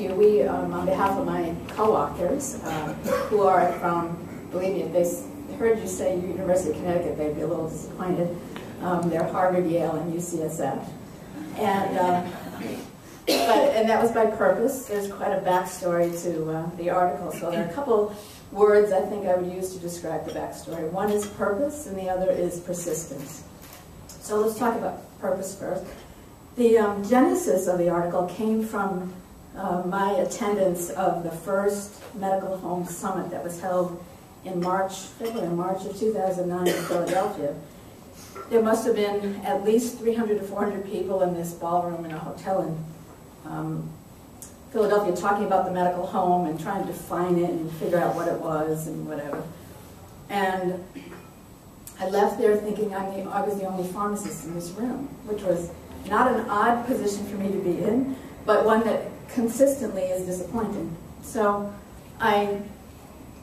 you. We, on behalf of my co-authors, who are from, believe me, if they heard you say University of Connecticut, they'd be a little disappointed. They're Harvard, Yale, and UCSF. And that was by purpose. There's quite a backstory to the article. So there are a couple words I think I would use to describe the backstory. One is purpose, and the other is persistence. So let's talk about purpose first. The genesis of the article came from my attendance of the first medical home summit that was held in February, March of 2009 in Philadelphia. There must have been at least 300 to 400 people in this ballroom in a hotel in Philadelphia talking about the medical home and trying to define it and figure out what it was and whatever. And I left there thinking I was the only pharmacist in this room, which was not an odd position for me to be in, but one that consistently is disappointing. So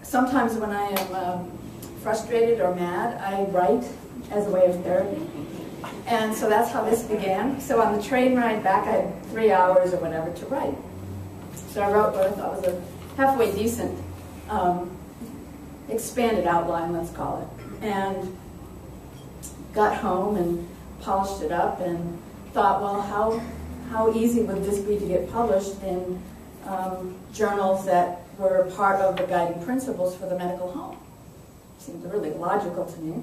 sometimes when I am frustrated or mad, I write as a way of therapy. And so that's how this began. So on the train ride back, I had 3 hours or whatever to write. So I wrote what I thought was a halfway decent, expanded outline, let's call it. And got home and polished it up and thought, well, how easy would this be to get published in journals that were part of the guiding principles for the medical home? Seemed really logical to me.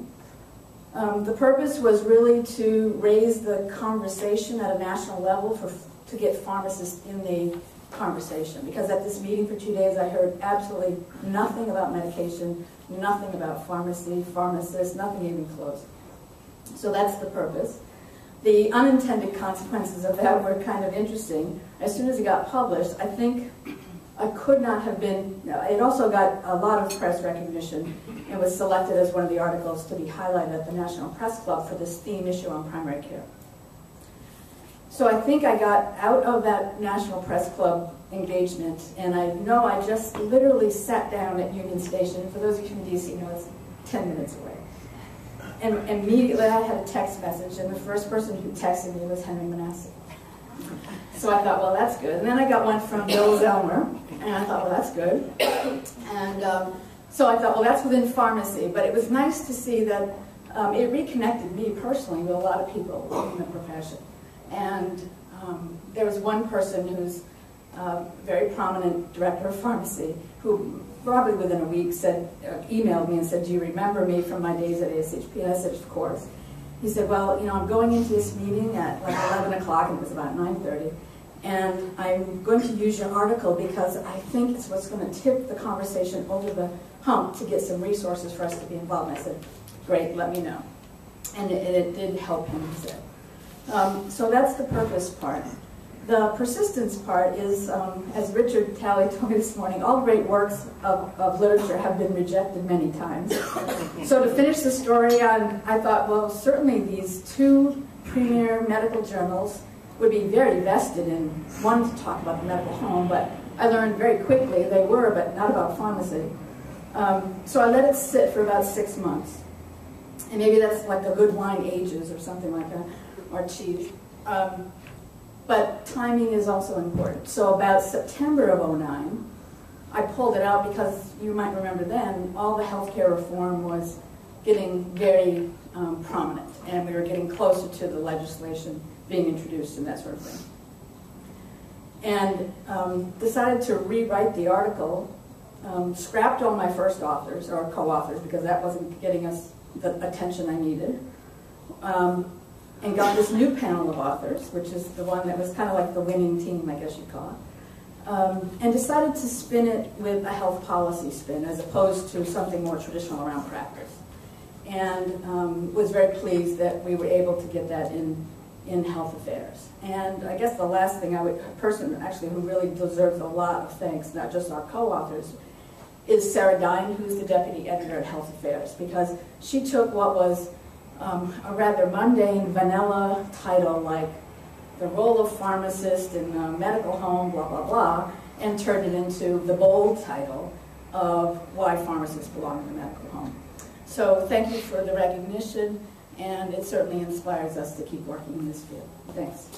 The purpose was really to raise the conversation at a national level to get pharmacists in the conversation. Because at this meeting for 2 days, I heard absolutely nothing about medication, nothing about pharmacy, pharmacists, nothing even close. So that's the purpose. The unintended consequences of that were kind of interesting. As soon as it got published, I think I could not have been, it also got a lot of press recognition and was selected as one of the articles to be highlighted at the National Press Club for this theme issue on primary care. So I think I got out of that National Press Club engagement, and I know I just literally sat down at Union Station. For those of you from DC, you know it's 10 minutes away. And immediately I had a text message, and the first person who texted me was Henry Manasseh. So I thought, well, that's good. And then I got one from Bill Zellmer, and I thought, well, that's good. And so I thought, well, that's within pharmacy. But it was nice to see that it reconnected me personally with a lot of people in the profession. And there was one person who's a very prominent director of pharmacy who probably within a week emailed me and said, do you remember me from my days at ASHP? And I said, of course. He said, well, you know, I'm going into this meeting at like 11 o'clock, and it was about 9:30, and I'm going to use your article because I think it's what's going to tip the conversation over the hump to get some resources for us to be involved. And I said, great, let me know. And it did help him, he said. So that's the purpose part. The persistence part is, as Richard Talley told me this morning, all great works of literature have been rejected many times. So to finish the story, I thought, well, certainly these two premier medical journals would be very vested in, one to talk about the medical home, but I learned very quickly they were, but not about pharmacy. So I let it sit for about 6 months. And maybe that's like the good wine ages or something like that, or cheese. But timing is also important. So about September of '09, I pulled it out because you might remember then, all the healthcare reform was getting very prominent, and we were getting closer to the legislation being introduced and that sort of thing. And decided to rewrite the article, scrapped all my first authors, or co-authors, because that wasn't getting us the attention I needed. And got this new panel of authors, which is the one that was kind of like the winning team, I guess you'd call it, and decided to spin it with a health policy spin as opposed to something more traditional around practice. And was very pleased that we were able to get that in health affairs. And I guess the last thing a person actually who really deserves a lot of thanks, not just our co-authors, is Sarah Dine, who's the deputy editor at Health Affairs, because she took what was a rather mundane, vanilla title like the role of pharmacist in the medical home, blah, blah, blah, and turned it into the bold title of why pharmacists belong in the medical home. So thank you for the recognition, and it certainly inspires us to keep working in this field. Thanks.